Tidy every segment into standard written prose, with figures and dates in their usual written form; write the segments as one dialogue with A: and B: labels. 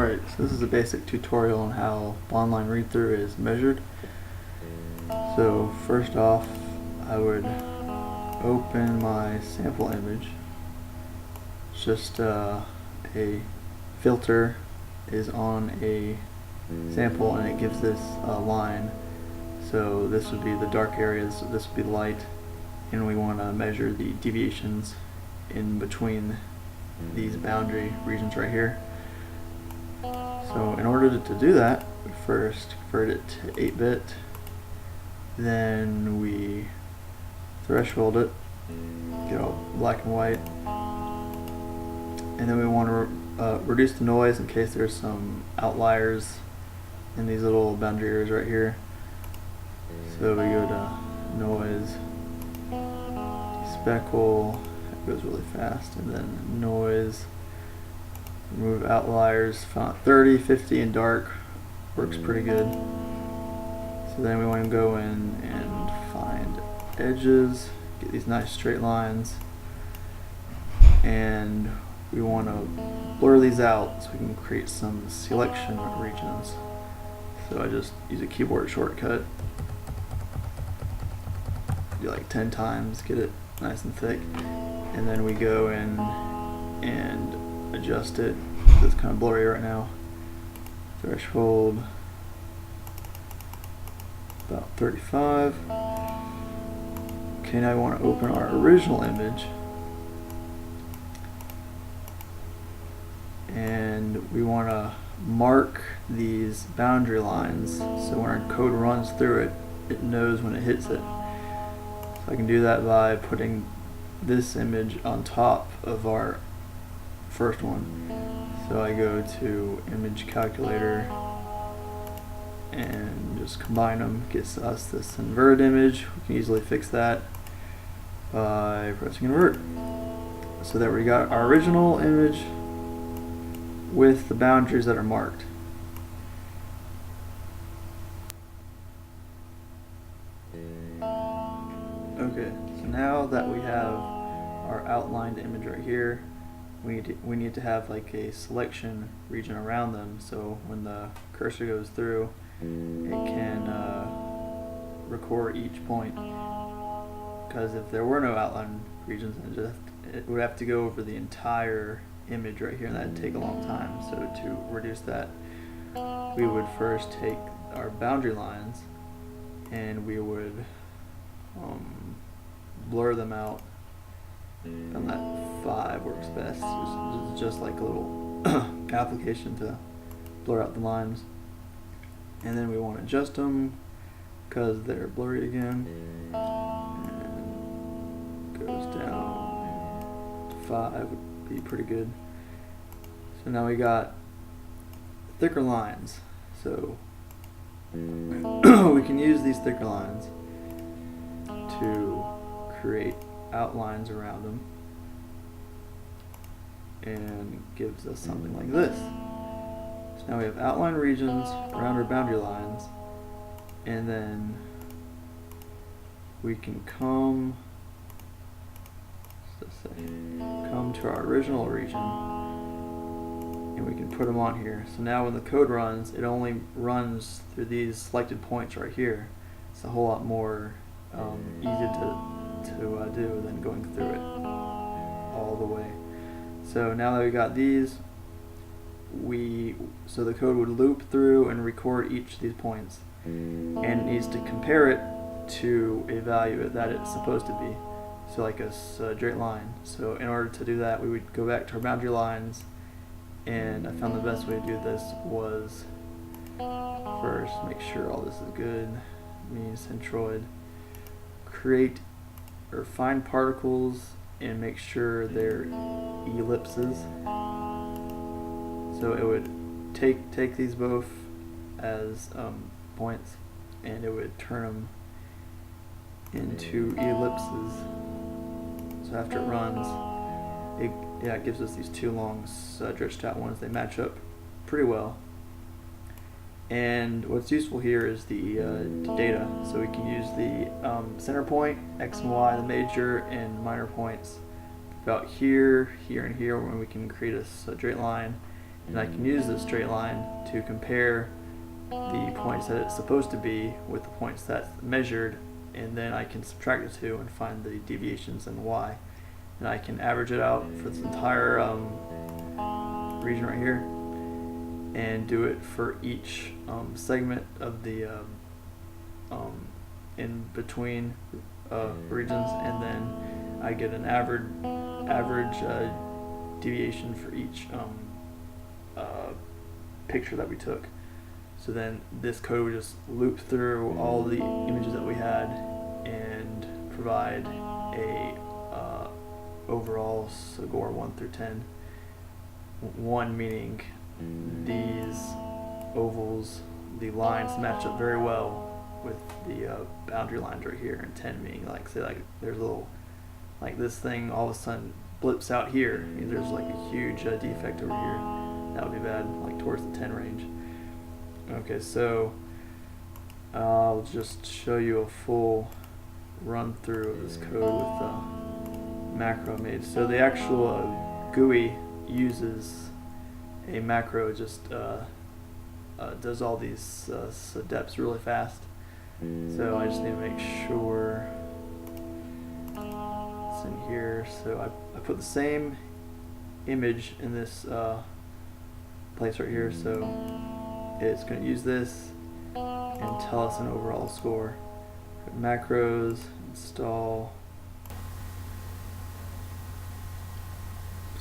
A: Alright, so this is a basic tutorial on how bond line read-through is measured. So first off, I would open my sample image. It's just a filter is on a sample and it gives this line. So this would be the dark areas, this would be light, and we want to measure the deviations in between these boundary regions right here. So in order to do that, we first convert it to 8-bit, then we threshold it, get all black and white, and then we want to reduce the noise in case there's some outliers in these little boundary areas right here. So we go to noise, speckle, it goes really fast, and then noise, remove outliers, font 30, 50, and dark works pretty good. So then we want to go in and find edges, get these nice straight lines, and we want to blur these out so we can create some selection regions. So I just use a keyboard shortcut, do like 10 times, get it nice and thick, and then we go in and adjust it. It's kind of blurry right now. Threshold about 35. Okay, now we want to open our original image, and we want to mark these boundary lines so when our code runs through it, it knows when it hits it. So I can do that by putting this image on top of our first one. So I go to image calculator and just combine them, gets us this inverted image. We can easily fix that by pressing invert. So that we got our original image with the boundaries that are marked. Okay, so now that we have our outlined image right here, we need to have like a selection region around them, so when the cursor goes through, it can record each point. Because if there were no outline regions, it would have to go over the entire image right here, and that'd take a long time. So to reduce that, we would first take our boundary lines and we would blur them out. And that 5 works best. It's just like a little application to blur out the lines. And then we want to adjust them because they're blurry again. And goes down to 5 would be pretty good. So now we got thicker lines. So we can use these thicker lines to create outlines around them, and gives us something like this. So now we have outline regions around our boundary lines, and then we can come to our original region and we can put them on here. So now when the code runs, it only runs through these selected points right here. It's a whole lot more easy to do than going through it all the way. So now that we got these, so the code would loop through and record each of these points, and it needs to compare it to a value that it's supposed to be, so like a straight line. So in order to do that, we would go back to our boundary lines, and I found the best way to do this was first make sure all this is good, means centroid, create or find particles and make sure they're ellipses. So it would take these both as points, and it would turn them into ellipses. So after it runs, it gives us these two long stretched out ones. They match up pretty well. And what's useful here is the data. So we can use the center point, X and Y, the major and minor points, about here, here, and here, when we can create a straight line. and I can use this straight line to compare the points that it's supposed to be with the points that's measured, and then I can subtract the two and find the deviations and y, and I can average it out for this entire region right here and do it for each segment of the in between regions, and then I get an average deviation for each picture that we took. So then this code would just loop through all the images that we had and provide a overall score 1 through 10. 1 meaning these ovals, the lines match up very well with the boundary lines right here, and 10 meaning like, say like there's a little, like this thing all of a sudden blips out here, I mean, there's like a huge defect over here, that would be bad, like towards the 10 range. Okay, so I'll just show you a full run through of this code with the macro I made. So the actual GUI uses a macro, just does all these steps really fast. So I just need to make sure it's in here. So I put the same image in this place right here. So it's going to use this and tell us an overall score. Macros, install.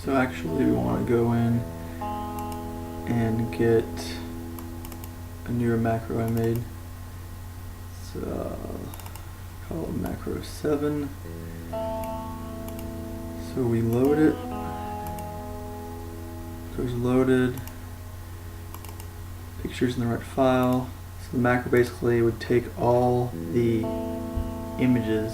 A: So actually we want to go in and get a newer macro I made. So call it macro 7. So we load it. Goes loaded. Pictures in the right file. So the macro basically would take all the images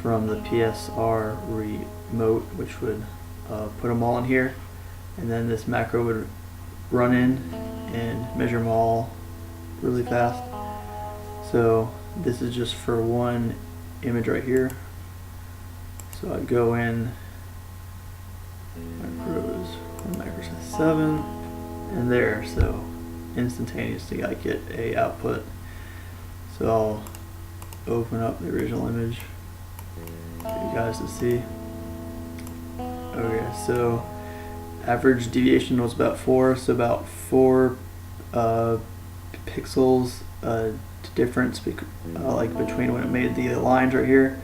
A: from the PSR remote, which would put them all in here, and then this macro would run in and measure them all really fast. So this is just for one image right here. So I go in, macros, macro 7, and there. So instantaneously I get a output. So I'll open up the original image for you guys to see. Okay, so average deviation was about 4, so about 4 pixels difference like between when it made the lines right here.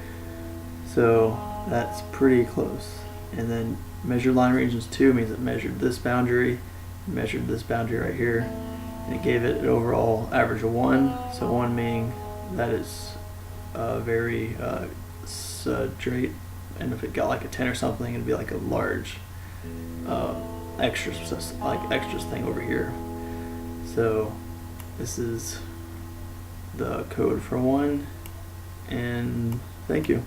A: So that's pretty close. And then measured line regions 2 means it measured this boundary, measured this boundary right here, and it gave it an overall average of 1. So 1 meaning that is very straight, and if it got like a 10 or something, it'd be like a large extras thing over here. So this is the code for 1, and thank you.